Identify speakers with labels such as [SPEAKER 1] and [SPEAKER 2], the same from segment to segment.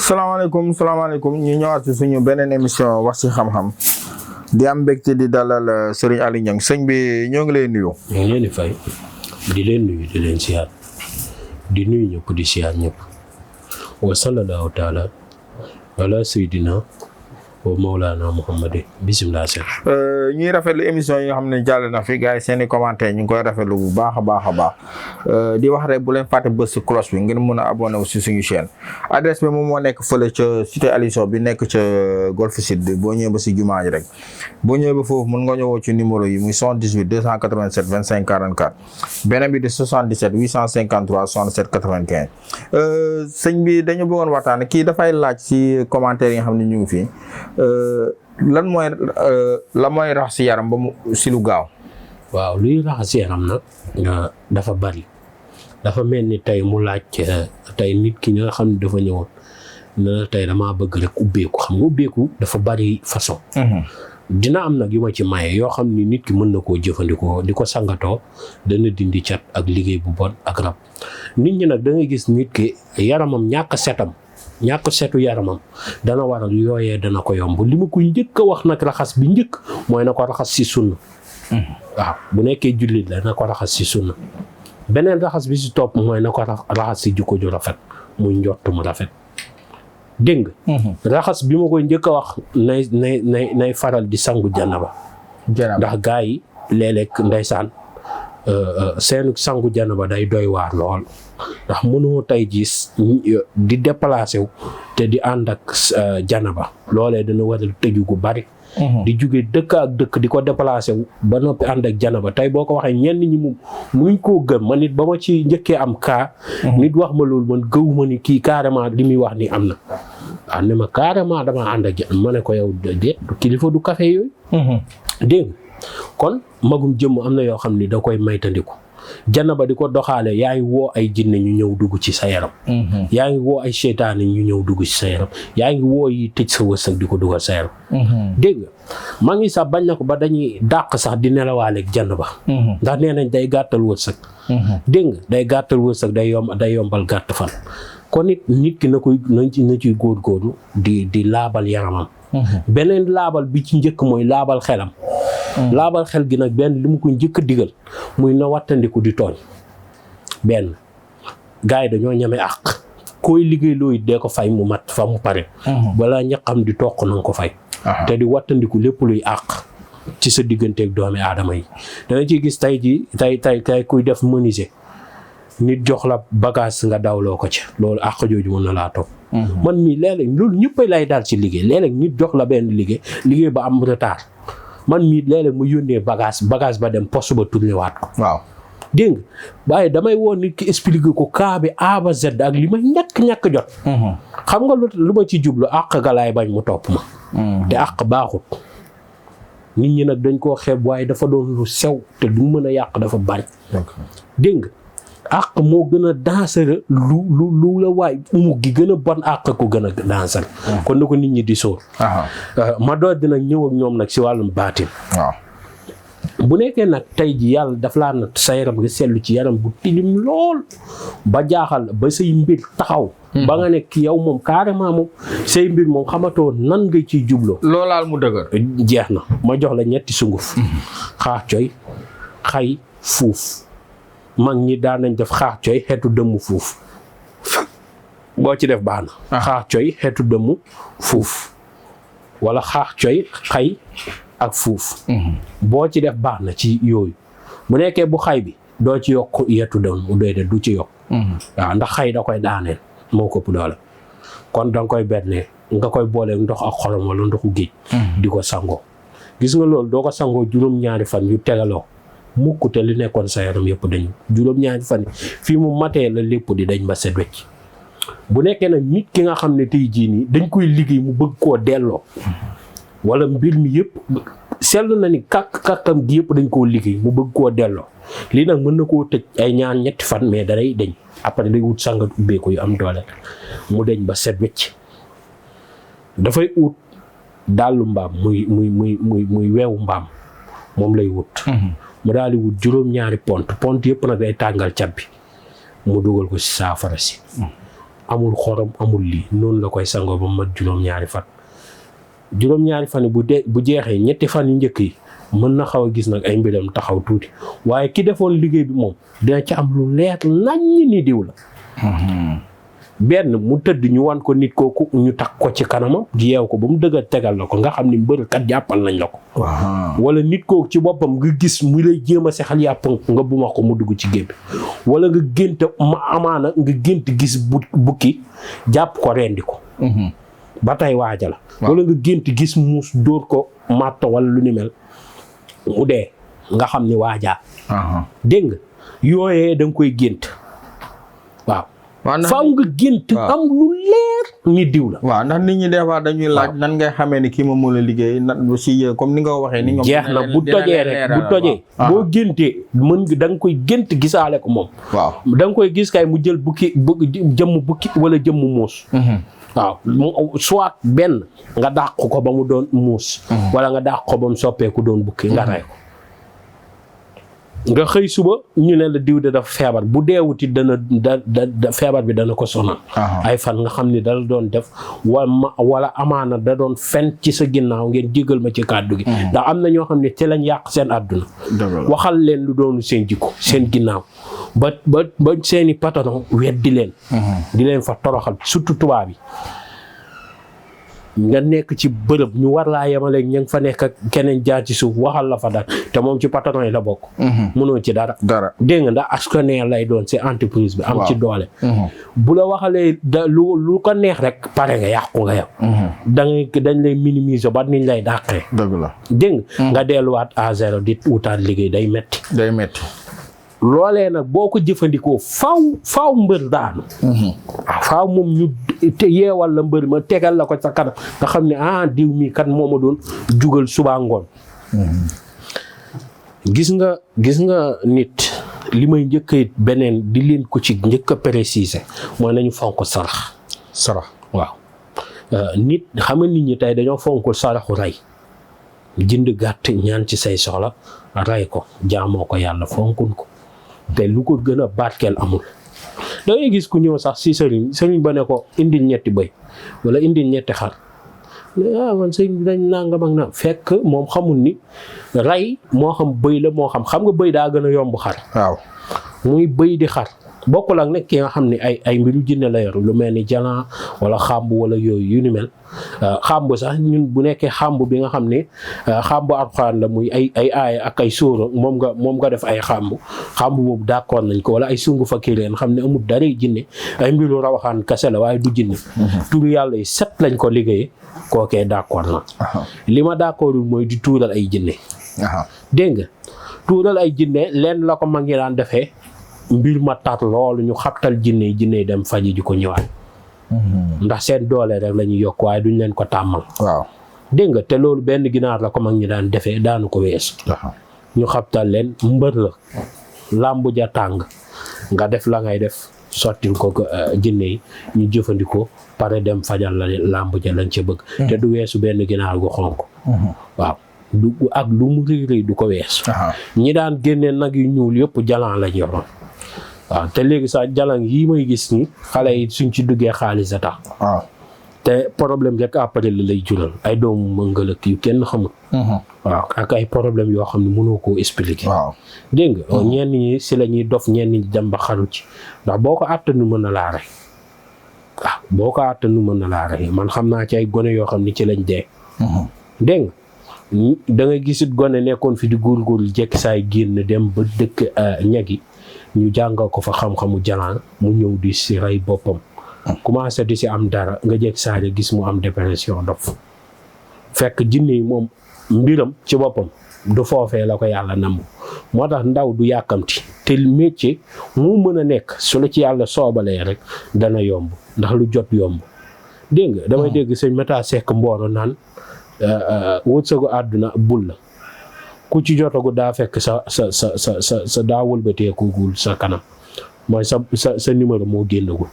[SPEAKER 1] salaamaaleykum ñu ñëwaat ci suñu beneen émission wax ci xam-xam di am mbégte di dalal Serigne Aly Niang sëñ bi ñoo ngi lay nuyu.
[SPEAKER 2] ñu ngi leen di fay di leen nuyu di leen siyaar di nuyu ñëpp di siyaar ñëpp wa sallallahu taala ala sayyidina wa mawlana Muhammadin bisimilah.
[SPEAKER 1] ñuy rafetlu émission yi nga xam ne jàll na fi gars yi seen i commentaire ñu ngi koy rafetlu bu baax a baax di wax rek bu leen fàtte bës si cloche bi ngeen mën a abonné wu si suñu chaîne adresse bi moom moo nekk fële ca cité Aliou Sow bi nekk ca Golf Sud bi boo ñëwee ba si jumaa ji rek boo ñëwee ba foofu mën nga ñëwoo ci numéro yi muy 78 287 25 44 beneen bi di 77 853 67 95 sëñ bi dañu bëggoon waxtaan kii dafay laaj si commentaire yi nga xam ne ñu ngi fii lan mooy rax si yaram ba mu si lu gaaw.
[SPEAKER 2] waaw luy rax si yaram nag dafa bari dafa mel ni tey mu laaj tey nit ki nga xam ne dafa ñëwoon ne tey damaa bëgg rek ubbeeku xam nga ubbeeku dafa bari façon. dina am nag yu ma ci maye yoo xam ni nit ki mën na koo jëfandikoo di ko sangatoo dana dindi cat ak liggéey bu bon ak rab nit ñi nag da ngay gis nit ki yaramam ñàkk setu yaramam dana waral yooyee dana ko yomb li ma koy njëkk a wax nag raxas bi njëkk mooy na ko raxas si sunna. waaw bu nekkee jullit la na ko raxas si sunna beneen raxas bi si topp mooy na ko raxas si jikko ju rafet muy njott mu rafet dégg nga. raxas bi ma koy njëkk a wax nay faral di sangu janaba ndax gaa yi léeg-léeg ndeysaan seen sangu janaba day doy waar lool ndax mënoo tey gis di déplacé wu te di ànd ak janaba loolee dana waral tëju gu bari. di jóge dëkk ak dëkk di ko déplacé wu ba noppi ànd ak janaba tey boo ko waxee ñenn ñi muñ koo gëm man nit ba ma ci njëkkee am kaa. nit wax ma loolu man gëwuma ni kii carrément li muy wax ni am na. waaw ne ma carrément dama ànd ak ma ne ko yow déet kilifa du café yooyu. dégg nga kon magum jëmm am na yoo xam ni da koy maytandiku janaba di ko doxaale yaa ngi woo ay jinne ñu ñëw dugg ci sa yaram. yaa ngi woo ay seytaane ñu ñëw dugg ci sa yaram yaa ngi woo yi tëj sa wërsëg di ko dugal sa yaram. dégg nga maa ngi sax bañ na ko ba dañuy dàq sax di nelawaaleeg janaba. ndax nee nañ day gàttal wërsëg. dégg nga day gàttal wërsëg day yombal gàtt fan. kon nit ki na ciy góorgóorlu di laabal yaramam. beneen laabal bi ci njëkk mooy laabal xelam. laabal xel gi nag benn li mu ko njëkk a digal muy na wattandiku di tooñ benn gars yi dañoo ñeme àq koy liggéey looy dee ko fay mu mat fa mu pare. balaa ñaqam di toq na nga ko fay. te di wattandiku lépp luy àq ci sa digganteeg doomi aadama yi da nga ciy gis tey kuy def menuisier nit jox la bagage nga dawloo ko ci loolu àq jooju mën na laa topp. man mii léeg-léeg loolu ñëppay lay daal ci liggéey léeg-léeg nit jox la benn liggéey ba am retard man mii léeg-léeg mu yónnee bagage ba dem poste ba tourné waat ko. waaw dégg nga waaye damay woon nit ki expliquer ko cas bi A ba Z ak li ma ñàkk jot. xam nga lu ma ci jublu àq galaay bañ mu topp ma. te àq baaxut. nit ñi nag dañ koo xeeb waaye dafa doon lu sew te du mën a yàq dafa bari. dégg nga àq moo gën a dangereux lu la waay gi gën a bon àq ko gën a dangereux. kon na ko nit ñi di sóor. ma doon dina ñëw ak ñoom nag si wàllum baatin. waaw bu nekkee nag tey ji yàlla daf laa nat sa yaram nga seetlu ci yaram bu tilim lool ba jaaxal ba say mbir taxaw. ba nga nekk yow moom carrément moom say mbir moom xamatoo nan nga ciy jubloo. loolaal mu dëgër. jeex na ma jox la ñetti sunguf. xaax coy xay fuuf. mag ñi daan nañ def xaax coy xeetu dëmm fuuf boo ci def baax na. xaax coy xeetu dëmm fuuf wala xaax coy xay ak fuuf. boo ci def baax na ci yooyu bu nekkee bu xay bi doo ci yokk yetu dëmm du ci yokk. waaw ndax xay da koy daaneel moo ko ëpp doole kon da nga koy bennee nga koy boolee ndox ak xorom wala ndoxu géej. di ko sangoo gis nga loolu doo ko sangoo juróom-ñaari fan yu tegaloo mukk te li nekkoon sa yaram yëpp dañu juróom-ñaari fan fii mu matee la lépp di dañ ba set wecc bu nekkee nag nit ki nga xam ne tey jii nii dañ koy liggéey mu bëgg koo delloo wala mbir mi yëpp seetlu na ni kàkkam gi yëpp dañ koo liggéey mu bëgg koo delloo lii nag mën na koo tëj ay ñetti fan mais daray deñ après day wut sangat ubbeeku yu am doole mu deñ ba set wecc dafay ut dàllu mbaam muy weewu mbaam moom lay wut mu daal di wut juróom-ñaari pont yëpp nag day tàngal cat bi mu dugal ko ci saafara si amul xorom amul lii noonu la koy sangoo ba mat juróom-ñaari fan yi bu jeexee ñetti fan yu njëkk yi mën na xaw a gis nag ay mbiram taxaw tuuti waaye ki defoon liggéey bi moom dina ci am lu leer naññ ni diw la benn mu tëdd ñu wan ko nit kooku ñu takk ko ci kanamam yeew ko ba mu dëgër tegal la ko nga xam ni mbërkat jàppal nañ la ko wala nit kooku ci boppam nga gis mu lay jéem a sexal yàpp nga bu ma ko mu dugg ci gémbi wala nga gént amaana nga gént gis bukki jàpp ko rendi ko ba tey waaja la wala nga gént gis muus dóor ko màtt wala lu ni mel mu dee nga xam ni waajaa dégg nga yooyee da nga koy gént waaw faaw nga gént am lu leer ni diw la
[SPEAKER 1] waaw ndax nit ñi des fois dañuy laaj nan ngay xamee ni kii ma mën a liggéey si comme ni nga waxee ni ñoom
[SPEAKER 2] jeex na bu tojee rek bu tojee boo géntee mën nga da nga koy gént gisaale ko moom
[SPEAKER 1] waaw
[SPEAKER 2] da nga koy gis kay mu jël jëmm bukki wala jëmm muus waaw soit benn nga dàq ko ba mu doon muus wala nga dàq ko ba mu soppeeku doon bukki nga rey ko nga xëy suba ñu ne la diw de dafa feebar bu deewuti dana feebar bi dana ko sonal ay fan nga xam ni dala doon def wala amaana da doon fen ci sa ginnaaw ngeen jégal ma ci kàddu gi ndax am na ñoo xam ne ci lañ yàq seen àdduna waxal leen lu doonu seen jikko seen ginnaaw ba seeni patron weddi leen di leen fa toroxal surtout tubaab yi nga nekk ci bërëb ñu war laa yemaleeg ña nga fa nekk ak keneen jaar ci suuf waxal la fa dara te moom ci patron yi la bokk mënoo ci dara dégg nga ndax actionnaire lay doon ci entreprise bi am ci doole bu la waxalee lu ko neex rek pare nga yàqu nga yow dañ lay minimiser ba niñ lay dàqee
[SPEAKER 1] dëgg la
[SPEAKER 2] dégg nga delluwaat à zéro di wutaat liggéey day metti loolee nag boo ko jëfandikoo faaw mbër daanu faaw moom ñu te yeewal la mbër ma tegal la ko sa kanam nga xam ne diw mi kat moo ma doon jugal suba ngoon gis nga nit li may njëkk beneen di leen ko ci njëkk a préciser mooy nañu fonk sarax waaw nit xam nga nit ñi tey dañoo fonkul saraxu rey jënd gàtt ñaan ci say soxla rey ko jaamoo ko yàlla fonkul ko te lu ko gën a barkeel amul da ngay gis ku ñëw sax si sëriñ ba ne ko indil ñetti bëy wala indil ñetti xar man sëriñ bi dañ nangam ak na fekk moom xamul ni rey moo xam bëy la moo xam nga bëy daa gën a yomb xar
[SPEAKER 1] waaw
[SPEAKER 2] muy bëy di xar bokkul ak nag ki nga xam ne ay mbiru jinne la yor lu mel ni jalan wala xàmb wala yooyu yu ni mel xàmb sax ñun bu nekkee xàmb bi nga xam ne xàmb alxuraan la muy ay aaya ak ay sóora moom nga def ay xàmb boobu d'accord nañ ko wala ay sungu fakki leen xam ne amul dara jinne ay mbiru rawaxaan kase la waaye du jinne turu yàlla yi set lañ ko liggéeyee kookee d'accord na li ma d'accordul mooy di tuural ay jinne dégg nga tuural ay jinne leen la ko mag ñi daan defee mbir ma tat loolu ñu xabtal jinne dem faji ji ko ñëwaat ndax seen doole rek la ñuy yokk waaye duñ leen ko tàmmal
[SPEAKER 1] waaw
[SPEAKER 2] dégg nga te loolu benn ginaar la ko mag ñi daan defee daanu ko weesu ñu xabtal leen mbër la làmbu ja tàng nga def la ngay def sottil ko jinne yi ñu jëfandikoo pare dem fajal la làmbu ja lañ ca bëgg te du weesu benn ginaar gu xonk waaw du ak lu mu rëy du ko weesu ñi daan génnee nag yu ñuul yëpp jalan lañ yoroon waaw te léegi sax jalan yii may gis ni xale yi suñ ci duggee xaalis a tax te problème rek après la lay jural ay doomu mëngal ak yu kenn xamul waaw ak ay problème yoo xam ne mënoo koo expliquer dégg nga ñenn ñi si la ñuy dof ñenn ñi dem ba xaru ci ndax boo ko àttanu mën na laa rey waaw boo ko àttanu mën na laa rey man xam naa ci ay gone yoo xam ne ci lañ dee dégg nga da nga gisit gone nekkoon fi di góorgóorlu jekki saay génn dem ba dëkk ñagi ñu jàngal ko fa xam-xamu jalaan mu ñëw di si rey boppam commencé di si am dara nga jekki saay gis mu am dépression dof fekk jinne yi moom mbiram ci boppam du foofee la ko yàlla namm moo tax ndaw du yàkkamti te métier mu mën a nekk su la ci yàlla soobalee rek dana yomb ndax lu jot yomb dégg nga damay dégg sëñ Mata Seck Mboro naan wërsëgu àdduna bul la ku ci jotagu daa fekk sa daa wëlbateekugul sa kanam mooy sa numéro moo génnagul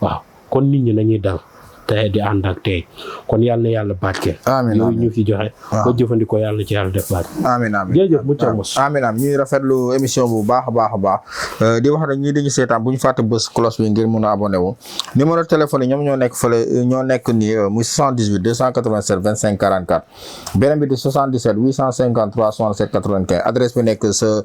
[SPEAKER 2] waaw kon nit ñi nañuy dal te di ànd ak tey kon yàlla na yàlla barkeel
[SPEAKER 1] amiin
[SPEAKER 2] yooyu ñu fi joxe ba jëfandikoo yàlla ci yàlla def baat
[SPEAKER 1] amiin amiin
[SPEAKER 2] jërëjëf mucca mos
[SPEAKER 1] amiin amiin ñuy rafetlu émission bu baax a baax a baax di wax rek ñii dañu seetaan bu ñu fàtte bës cloche bi ngir mun a abonné wu numéro téléphone yi ñoom ñoo nekk fële ñoo nekk nii muy 78 287 25 44 beneen bi di 77 853 67 95 adresse bi nekk sa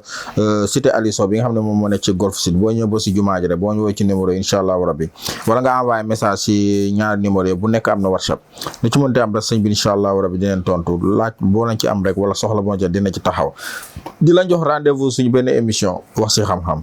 [SPEAKER 1] cité Aliou bi nga xam ne moom moo nekk ci Golf Sud boo ñëw ba si jumaa ji rek boo ñëwee ci numéro incha allahu rabbi wala nga envoyé message si ñaari numéro yi bu nekk am na WhatsApp lu ci mënte am rek sëñ bi incha allahu rabbi dineen tontu laaj boo nañ ci am rek wala soxla boo jot dina ci taxaw di la jox rendez-vous suñu benn émission wax si xam-xam